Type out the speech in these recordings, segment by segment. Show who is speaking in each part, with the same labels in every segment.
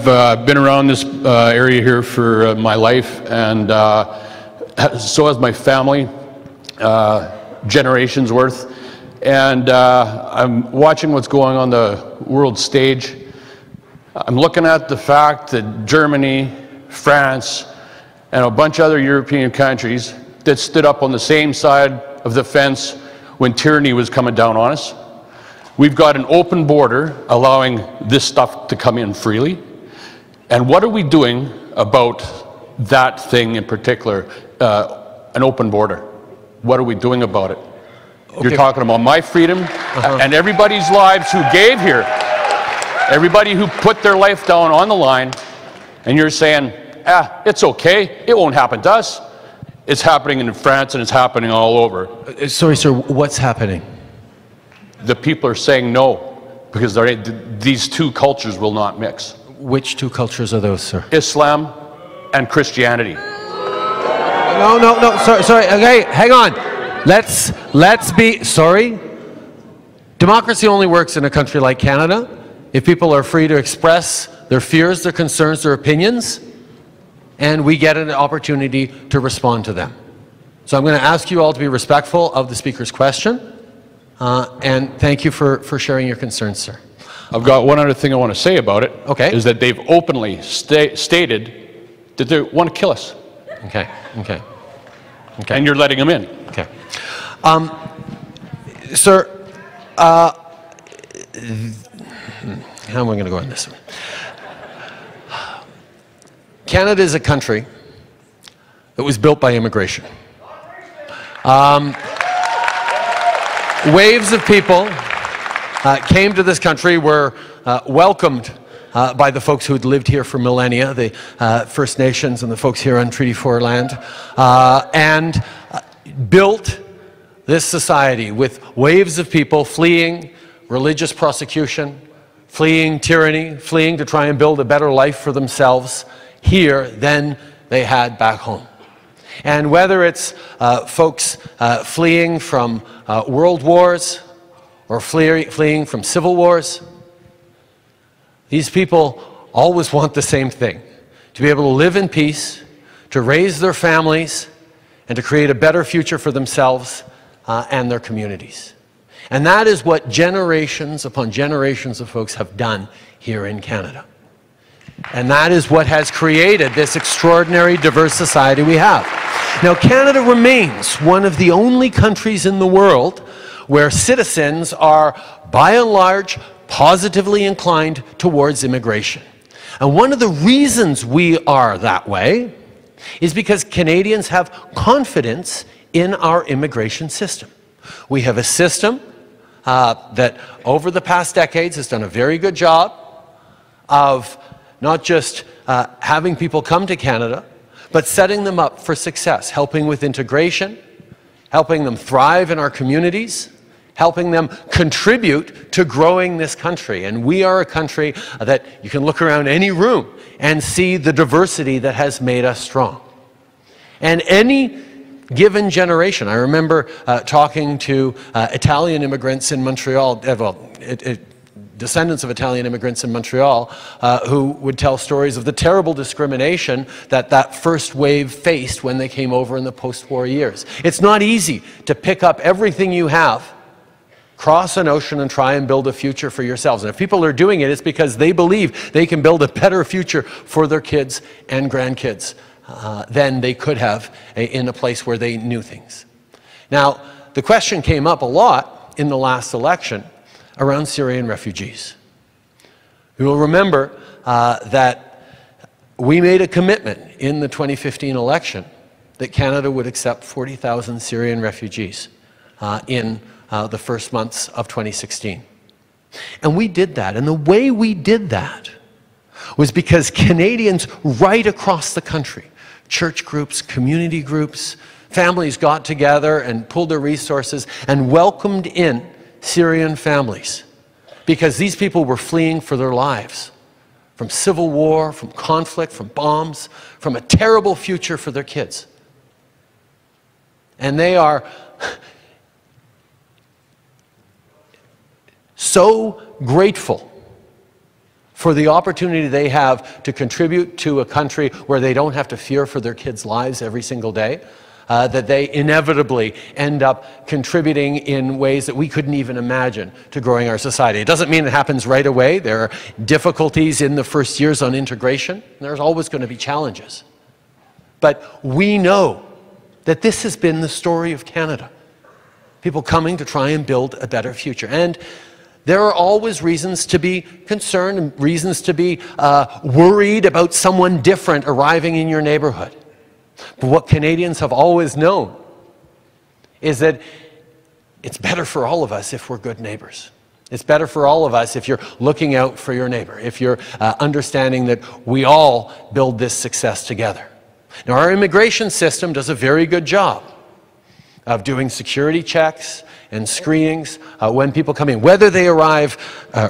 Speaker 1: I've been around this area here for my life, and so has my family, generations worth. And I'm watching what's going on the world stage. I'm looking at the fact that Germany, France, and a bunch of other European countries that stood up on the same side of the fence when tyranny was coming down on us. We've got an open border allowing this stuff to come in freely. And what are we doing about that thing in particular, an open border? What are we doing about it? Okay. You're talking about my freedom and everybody's lives who gave here, everybody who put their life down on the line, and you're saying, it's okay, it won't happen to us. It's happening in France and it's happening all over.
Speaker 2: Sorry, sir, what's happening?
Speaker 1: The people are saying no, because these two cultures will not mix.
Speaker 2: Which two cultures are those, sir?
Speaker 1: Islam and Christianity.
Speaker 2: No, sorry, okay, hang on. Let's be, sorry. Democracy only works in a country like Canada if people are free to express their fears, their concerns, their opinions, and we get an opportunity to respond to them. So I'm going to ask you all to be respectful of the speaker's question, and thank you for sharing your concerns, sir.
Speaker 1: I've got one other thing I want to say about it.
Speaker 2: Okay.
Speaker 1: Is that they've openly stated that they want to kill us.
Speaker 2: Okay.
Speaker 1: And you're letting them in.
Speaker 2: Okay. Sir, how am I going to go on this one? Canada is a country that was built by immigration. Waves of people came to this country, were welcomed by the folks who had lived here for millennia, the First Nations and the folks here on Treaty 4 land, and built this society with waves of people fleeing religious persecution, fleeing tyranny, fleeing to try and build a better life for themselves here than they had back home. And whether it's folks fleeing from world wars or fleeing from civil wars, these people always want the same thing: to be able to live in peace, to raise their families, and to create a better future for themselves and their communities. And that is what generations upon generations of folks have done here in Canada. And that is what has created this extraordinary diverse society we have. Now, Canada remains one of the only countries in the world where citizens are, by and large, positively inclined towards immigration. And one of the reasons we are that way is because Canadians have confidence in our immigration system. We have a system that over the past decades has done a very good job of not just having people come to Canada, but setting them up for success, helping with integration, helping them thrive in our communities, helping them contribute to growing this country. And we are a country that you can look around any room and see the diversity that has made us strong. And any given generation, I remember talking to Italian immigrants in Montreal, descendants of Italian immigrants in Montreal, who would tell stories of the terrible discrimination that first wave faced when they came over in the post-war years. It's not easy to pick up everything you have, cross an ocean, and try and build a future for yourselves. And if people are doing it, it's because they believe they can build a better future for their kids and grandkids than they could have in a place where they knew things. Now, the question came up a lot in the last election around Syrian refugees. You will remember that we made a commitment in the 2015 election that Canada would accept 40,000 Syrian refugees in the first months of 2016. And we did that. And the way we did that was because Canadians right across the country, church groups, community groups, families got together and pulled their resources and welcomed in Syrian families, because these people were fleeing for their lives from civil war, from conflict, from bombs, from a terrible future for their kids. And they are so grateful for the opportunity they have to contribute to a country where they don't have to fear for their kids' lives every single day, that they inevitably end up contributing in ways that we couldn't even imagine to growing our society. It doesn't mean it happens right away. There are difficulties in the first years on integration. There's always going to be challenges. But we know that this has been the story of Canada. People coming to try and build a better future. And there are always reasons to be concerned and reasons to be worried about someone different arriving in your neighborhood. But what Canadians have always known is that it's better for all of us if we're good neighbors. It's better for all of us if you're looking out for your neighbor, if you're understanding that we all build this success together. Now, our immigration system does a very good job of doing security checks and screenings when people come in, whether they arrive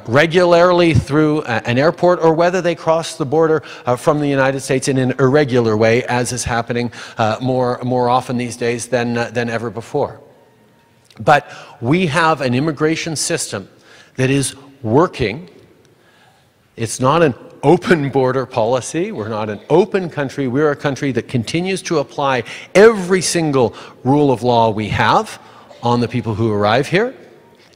Speaker 2: regularly through an airport or whether they cross the border from the United States in an irregular way, as is happening more often these days than ever before. But we have an immigration system that is working. It's not an open border policy. We're not an open country. We're a country that continues to apply every single rule of law we have on the people who arrive here.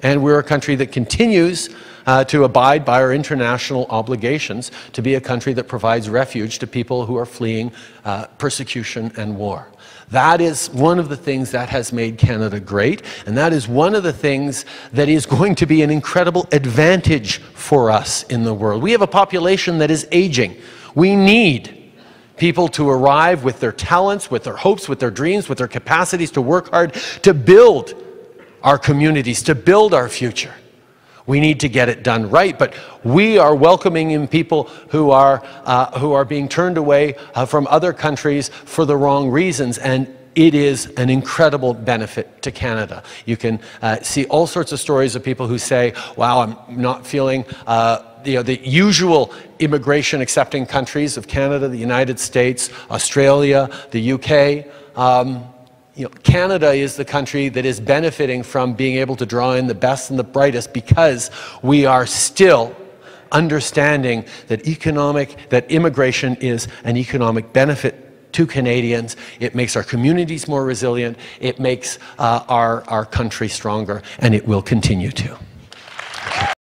Speaker 2: And we're a country that continues to abide by our international obligations to be a country that provides refuge to people who are fleeing persecution and war. That is one of the things that has made Canada great, and that is one of the things that is going to be an incredible advantage for us in the world. We have a population that is aging. We need people to arrive with their talents, with their hopes, with their dreams, with their capacities to work hard, to build our communities, to build our future. We need to get it done right, but we are welcoming in people who are being turned away from other countries for the wrong reasons, and it is an incredible benefit to Canada. You can see all sorts of stories of people who say, wow, I'm not feeling the usual immigration accepting countries of Canada, the United States, Australia, the UK. Canada is the country that is benefiting from being able to draw in the best and the brightest because we are still understanding that immigration is an economic benefit to Canadians. It makes our communities more resilient. It makes our country stronger, and it will continue to.